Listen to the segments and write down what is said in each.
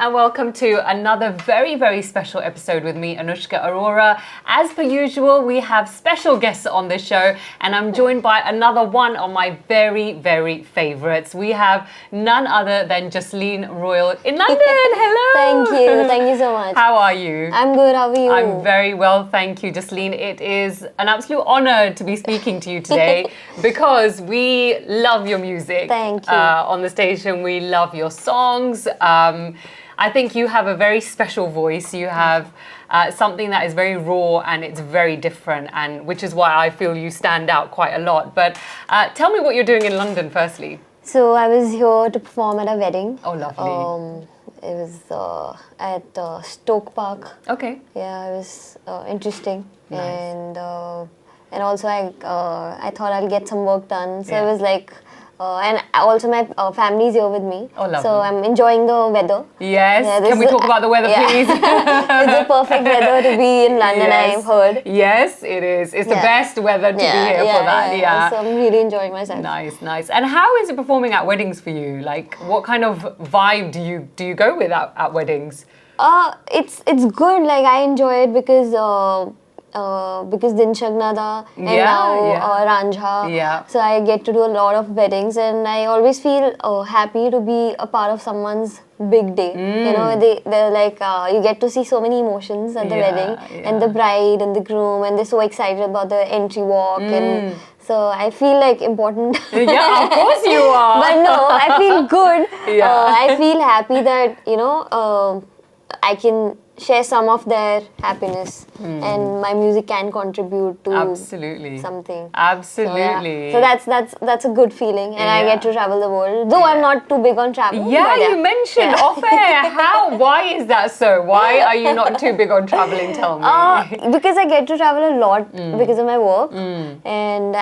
and welcome to another very, very special episode with me, Anushka Arora. As per usual, we have special guests on the show, and I'm joined by another one of my very, very favourites. We have none other than Jasleen Royal in London. Hello! Thank you so much. How are you? I'm good, how are you? I'm very well, thank you, Jasleen. It is an absolute honour to be speaking to you today because we love your music. Thank you. On the station, we love your songs. I think you have a very special voice. You have something that is very raw and it's very different, and which is why I feel you stand out quite a lot. But tell me what you're doing in London, firstly. So I was here to perform at a wedding. Oh, lovely. It was at Stoke Park. Okay. Yeah, it was interesting. Nice. And also I thought I'll get some work done. So Yeah. it was like, and also my family's here with me. Oh, lovely. So I'm enjoying the weather. Yes. Yeah, Can we talk about the weather, please? It's the perfect weather to be in London, Yes. I've heard. Yes, it is. It's the best weather to be here for that. Yeah. So I'm really enjoying myself. Nice, nice. And how is it performing at weddings for you? Like, what kind of vibe do you go with at weddings? It's good. Like I enjoy it because Din Shagnada and now Ranjha. Yeah. So I get to do a lot of weddings, and I always feel happy to be a part of someone's big day. You know, they're like you get to see so many emotions at the wedding, and the bride and the groom, and they're so excited about the entry walk, and so I feel like important. Yeah, of course you are. But no, I feel good. Yeah. I feel happy that I can share some of their happiness, and my music can contribute to something. Absolutely. So that's a good feeling, and I get to travel the world. Though I'm not too big on travel. Yeah, you mentioned off air. Why is that so? Why are you not too big on traveling? Tell me. Because I get to travel a lot because of my work, and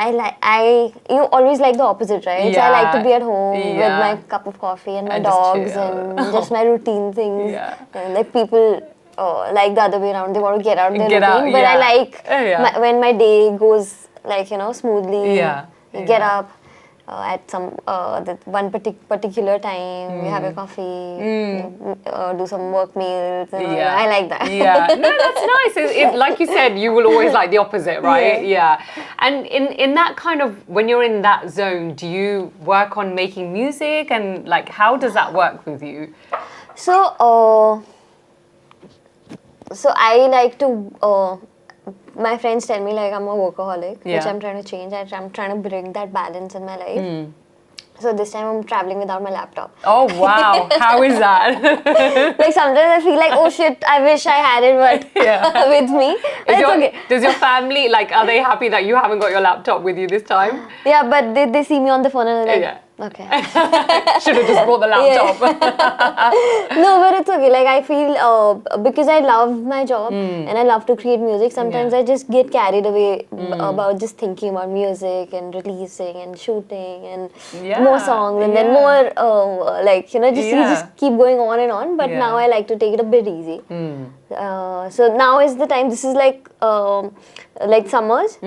you always like the opposite, right? So I like to be at home with my cup of coffee and my dogs and just my routine things. And like people. Like the other way around, they want to get out of their routine. But I like when my day goes smoothly. You get up at some that one particular time. You have your coffee. Do some work meals. I like that. Yeah, no, that's nice. Like you said, you will always like the opposite, right? Yeah. And in that kind of, when you're in that zone, do you work on making music, and like how does that work with you? So I like to, my friends tell me like I'm a workaholic, which I'm trying to change. I'm trying to bring that balance in my life. So this time I'm traveling without my laptop. Oh wow, how is that? Like sometimes I feel like, oh shit, I wish I had it with me. Does your family, like, are they happy that you haven't got your laptop with you this time? Yeah, but they see me on the phone and they're like, okay. Should have just brought the laptop. No, but it's okay. Like I feel because I love my job and I love to create music. Sometimes I just get carried away about just thinking about music and releasing and shooting and more songs and then more you just keep going on and on. But now I like to take it a bit easy. So now is the time. This is like summers.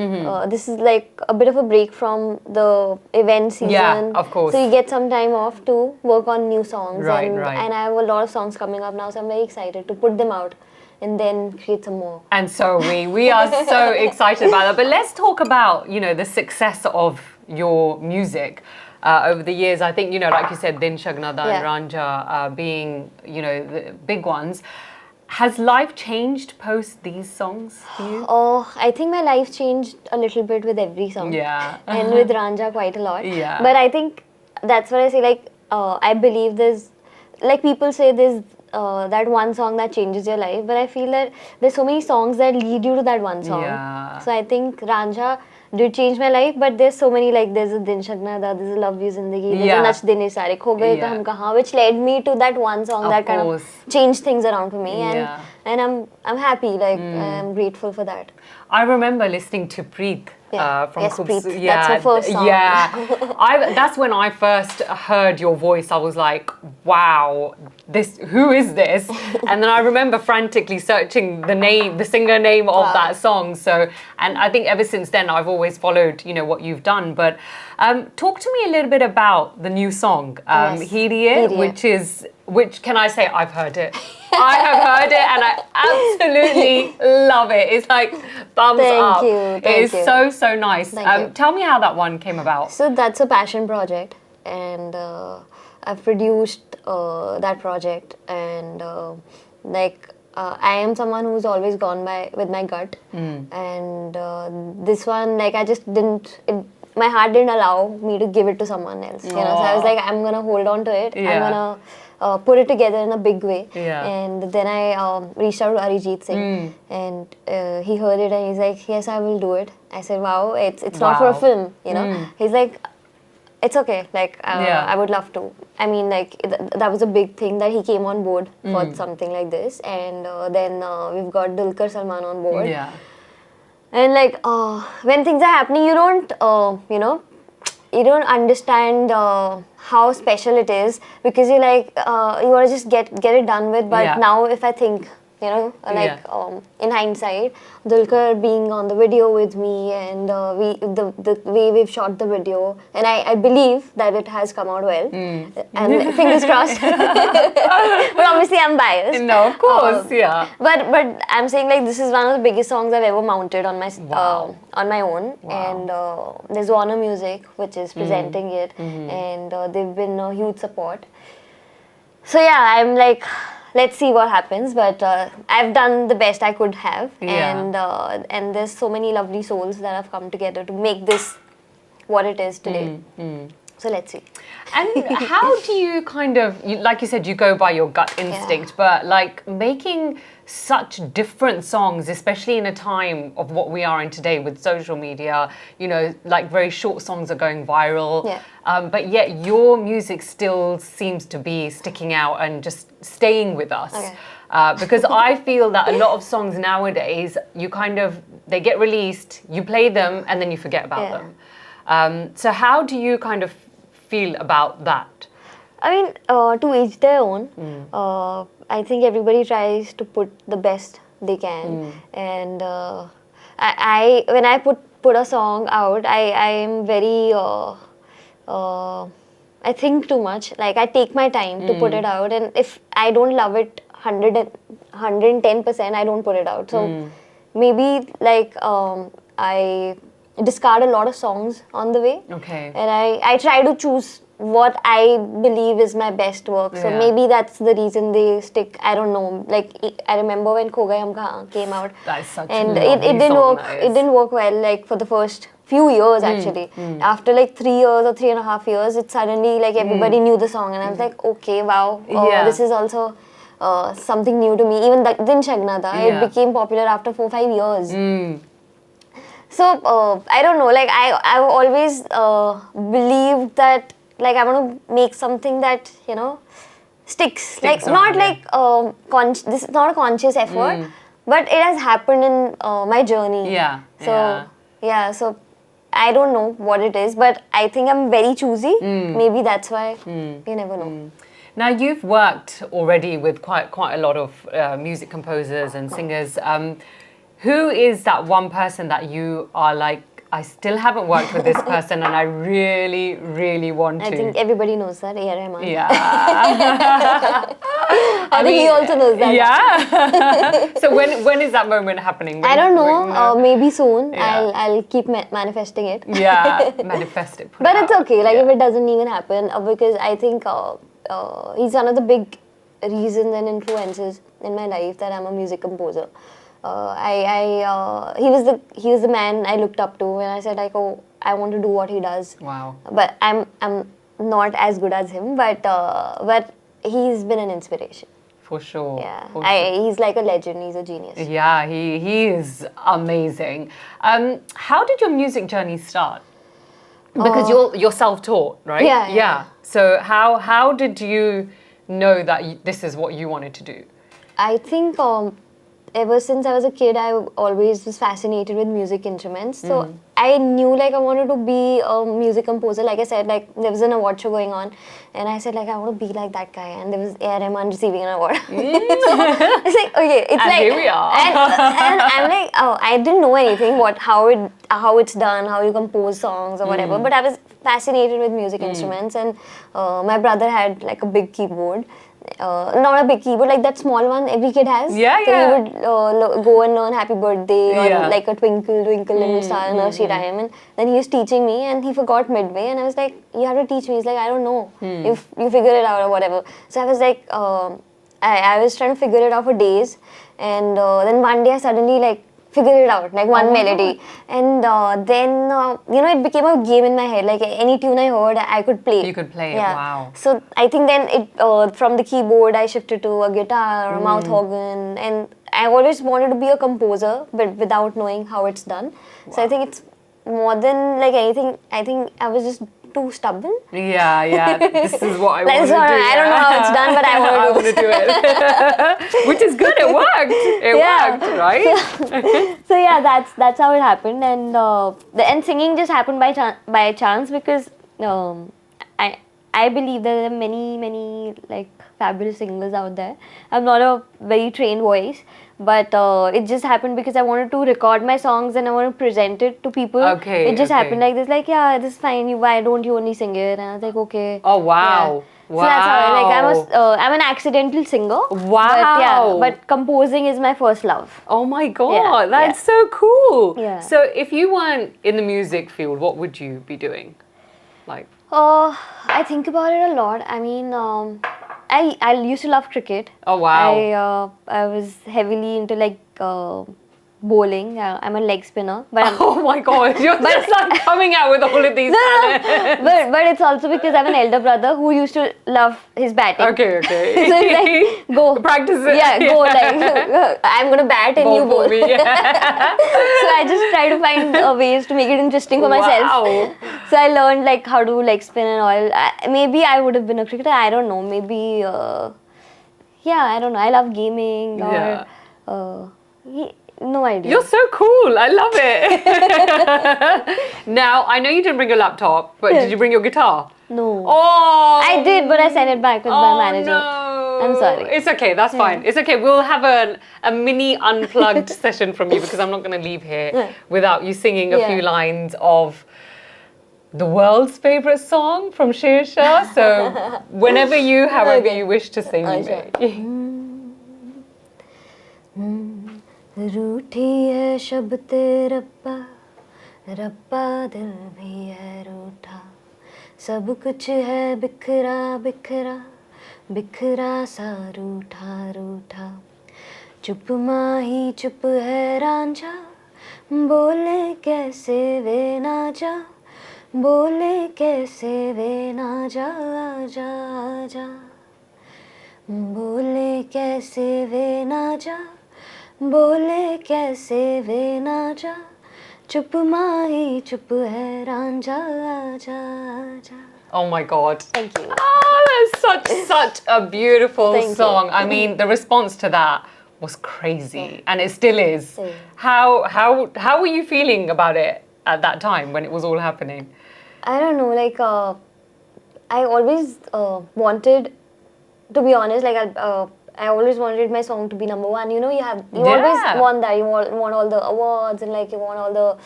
This is like a bit of a break from the event season. Yeah, of course. So you get some time off to work on new songs. Right. And I have a lot of songs coming up now, so I'm very excited to put them out and then create some more. And so we are so excited about that. But let's talk about, the success of your music. Over the years, I think, like you said, Din Shagnada and Ranjha being, the big ones. Has life changed post these songs for you? Oh, I think my life changed a little bit with every song. Yeah. And with Ranjha quite a lot. Yeah. But I think that's what I say, like, I believe there's, like people say there's that one song that changes your life. But I feel that there's so many songs that lead you to that one song. Yeah. So I think Ranjha did change my life, but there's so many, like there's a Din Shagnada, there's a Love You Zindagi, there's a Nach Dine Sare Kho Gaye To Hum Kahan, which led me to that one song that kind of changed things around for me, and I'm happy, like I'm grateful for that. I remember listening to Preet from Preet. That's her first song. Yeah, that's when I first heard your voice. I was like, wow, who is this? And then I remember frantically searching the singer name of that song. So, and I think ever since then I've always followed, what you've done. But talk to me a little bit about the new song, Heeriye, which is which can I say I've heard it. I have heard it and I absolutely love it. It's like thumbs up. Thank you. It is so nice. Thank you. Tell me how that one came about. So that's a passion project, and I've produced that project, and I am someone who's always gone with my gut, and this one, like, I just didn't. My heart didn't allow me to give it to someone else. You know, so I was like, I'm gonna hold on to it. I'm gonna put it together in a big way. And then I reached out to Arijit Singh, and he heard it and he's like, yes, I will do it. I said, wow, it's not for a film, you know. He's like, it's okay, like, I would love to. I mean, like, that was a big thing that he came on board for something like this. And then we've got Dulquer Salman on board. And like, when things are happening, you don't, you know, you don't understand how special it is, because you like, you want to just get it done with. But now if I think, you know, like, in hindsight, Dulquer being on the video with me, and the way we've shot the video, and I believe that it has come out well, and fingers crossed. But obviously I'm biased. No, of course, But I'm saying, like, this is one of the biggest songs I've ever mounted on my own, and there's Warner Music which is presenting it, and they've been a huge support. So yeah, I'm like, let's see what happens, but I've done the best I could have, and there's so many lovely souls that have come together to make this what it is today. So let's see. And how do you kind of, like you said, you go by your gut instinct, but like making such different songs, especially in a time of what we are in today with social media, you know, like very short songs are going viral, but yet your music still seems to be sticking out and just staying with us. Because I feel that a lot of songs nowadays, you kind of, they get released, you play them, and then you forget about them. So how do you kind of feel about that? I mean, to each their own. I think everybody tries to put the best they can, and I when I put a song out, I am very I think too much. Like, I take my time to put it out, and if I don't love it 110%, I don't put it out. So maybe like I discard a lot of songs on the way, and I try to choose what I believe is my best work. So maybe that's the reason they stick. I don't know. Like, I remember when Kho Gaye Hum Kahan came out, and it didn't work. It didn't work well. Like, for the first few years, actually. After like 3 years or 3.5 years, it suddenly, like, everybody knew the song, and I was like, okay, wow, this is also something new to me. Even Din Shagnada, it became popular after 4-5 years. So I don't know. Like, I've always believed that, like, I want to make something that, you know, sticks. Like, not like this is not a conscious effort, but it has happened in my journey. So so I don't know what it is, but I think I'm very choosy. Maybe that's why. You never know. Now, you've worked already with quite a lot of music composers and singers. Who is that one person that you are like, I still haven't worked with this person and I really, really want to? I think everybody knows that, A R Rahman. I think he also knows that. So when is that moment happening? I don't know. Maybe soon. I'll keep manifesting it. Manifest it. But it's okay. Like, if it doesn't even happen, because I think he's one of the big reasons and influences in my life that I'm a music composer. He was the man I looked up to, and I said, like, oh, I want to do what he does. Wow. But I'm not as good as him, but he's been an inspiration. For sure. He's like a legend. He's a genius. Yeah, he is amazing. How did your music journey start? Because you're self-taught, right? Yeah. So how did you know that this is what you wanted to do? I think ever since I was a kid, I always was fascinated with music instruments. So I knew, like, I wanted to be a music composer. Like I said, like, there was an award show going on, and I said, like, I want to be like that guy. And there was A R Rahman receiving an award. So I was like, okay, it's like, here we are. and I'm like, oh, I didn't know anything how it's done, how you compose songs or whatever. But I was fascinated with music instruments, and my brother had like a big keyboard not a big keyboard, like that small one every kid has. Yeah, so yeah. he would go and learn Happy Birthday or like a Twinkle, Twinkle Little Star nursery rhyme. And then he was teaching me and he forgot midway. And I was like, you have to teach me. He's like, I don't know. You figure it out or whatever. So I was like, I was trying to figure it out for days. And then one day I suddenly like figured it out, like one melody. And then, it became a game in my head. Like any tune I heard, I could play. You could play it, wow. So I think then from the keyboard, I shifted to a guitar or a mouth organ. And I always wanted to be a composer, but without knowing how it's done. Wow. So I think it's more than like anything, I think I was just too stubborn. Yeah. This is what I want to do. I don't know how it's done, but I want to do it. Which is good. It worked. It worked, right? So yeah, that's how it happened, and singing just happened by chance because I believe there are many like fabulous singers out there. I'm not a very trained voice, but it just happened because I wanted to record my songs and I want to present it to people. Okay. It just happened like this, like, yeah, this is fine. Why don't you only sing it? And I was like, okay. Oh wow. Yeah. Wow. So that's how I'm an accidental singer. Wow. But composing is my first love. Oh my God, that's so cool. Yeah. So if you weren't in the music field, what would you be doing? Like? I think about it a lot. I mean, I used to love cricket. Oh wow. I was heavily into like bowling. I'm a leg spinner. But oh my God, you're just like coming out with all of these talents. But it's also because I have an elder brother who used to love his batting. Okay. So he's like, go. Practice it. Yeah, go. Like, I'm going to bat and you bowl. Me, yeah. So I just try to find ways to make it interesting for myself. Wow. So I learned like how to leg spin and all. Maybe I would have been a cricketer. I don't know. Maybe, I don't know. I love gaming or... no idea. You're so cool. I love it. Now, I know you didn't bring your laptop, but did you bring your guitar? No. Oh. I did, but I sent it back with my manager. No. I'm sorry. It's okay. That's fine. It's okay. We'll have a mini unplugged session from you because I'm not going to leave here without you singing a few lines of the world's favorite song from Shreya. So whenever however you wish to sing, रूठी है शब्द रब्बा रब्बा दिल भी है रूठा सब कुछ है बिखरा बिखरा बिखरा सा रूठा रूठा चुप माही चुप है रांझा बोले कैसे वे ना जा बोले कैसे वे ना जा आजा आजा बोले कैसे वे ना जा बोले कैसे वे ना जा चुप माही चुप है रांझा आजा आजा. Oh my God. Thank you. Oh, that's such a beautiful song. You. I mean, the response to that was crazy, and it still is. How were you feeling about it at that time when it was all happening? I don't know. Like I always wanted, to be honest, like I always wanted my song to be number one. You know, you always want that. You want all the awards and like you want all the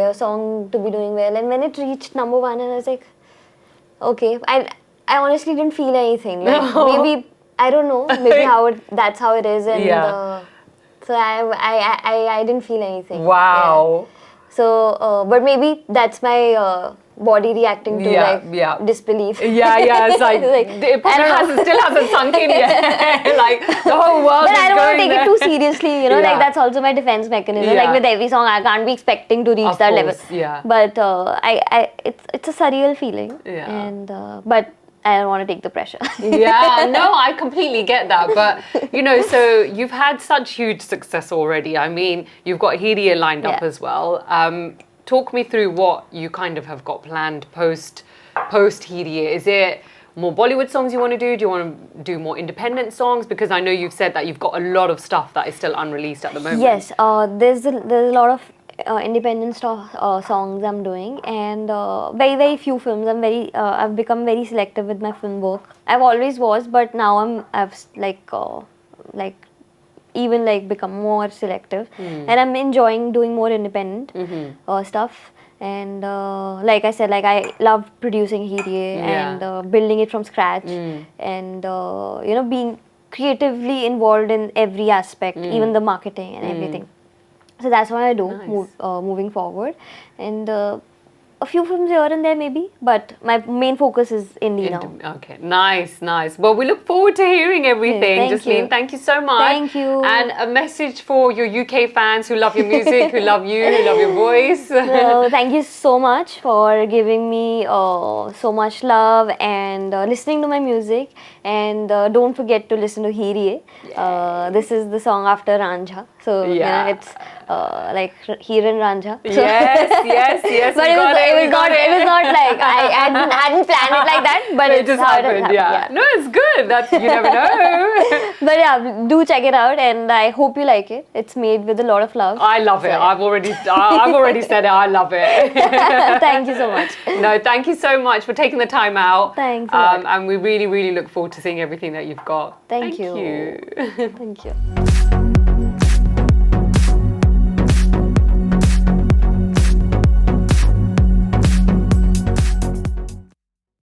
your song to be doing well. And when it reached number one, and I was like, okay, I honestly didn't feel anything. Like maybe I don't know. Maybe that's how it is. And so I didn't feel anything. Wow. Yeah. So but maybe that's my body reacting to disbelief. It's like, it probably still hasn't sunk in yet. Like the whole world. But I don't want to take there. it too seriously, you know. Like that's also my defense mechanism. Like with every song, I can't be expecting to reach that level. Yeah. But it's a surreal feeling. Yeah. And but I don't want to take the pressure. No, I completely get that. But you know, so you've had such huge success already. I mean, you've got Heeriye lined up as well. Talk me through what you kind of have got planned post Heeriye. Is it more Bollywood songs you want to do? Do you want to do more independent songs? Because I know you've said that you've got a lot of stuff that is still unreleased at the moment. Yes, there's a lot of independent songs I'm doing, and very few films. I've become very selective with my film work. I've always was, but now I've even become more selective, and I'm enjoying doing more independent stuff. And like I said, like I love producing Heeriye and building it from scratch, and you know, being creatively involved in every aspect, even the marketing and everything. So that's what I do moving forward, and a few films here and there maybe, but my main focus is indie now. Okay, nice, nice. Well, we look forward to hearing everything, Jasleen. Thank you so much. Thank you. And a message for your UK fans who love your music, who love you, who love your voice. Thank you so much for giving me so much love and listening to my music. And don't forget to listen to Heeriye. This is the song after Ranjha. So you know, it's like Heer and Ranjha. So Yes. But it was not like I hadn't planned it like that, but it just happened. Yeah. No, it's good. That's, you never know. But yeah, do check it out, and I hope you like it. It's made with a lot of love. I love it. I've already said it. I love it. Thank you so much. No, thank you so much for taking the time out. Thanks. And we really look forward to seeing everything that you've got. Thank you. Thank you. Thank you.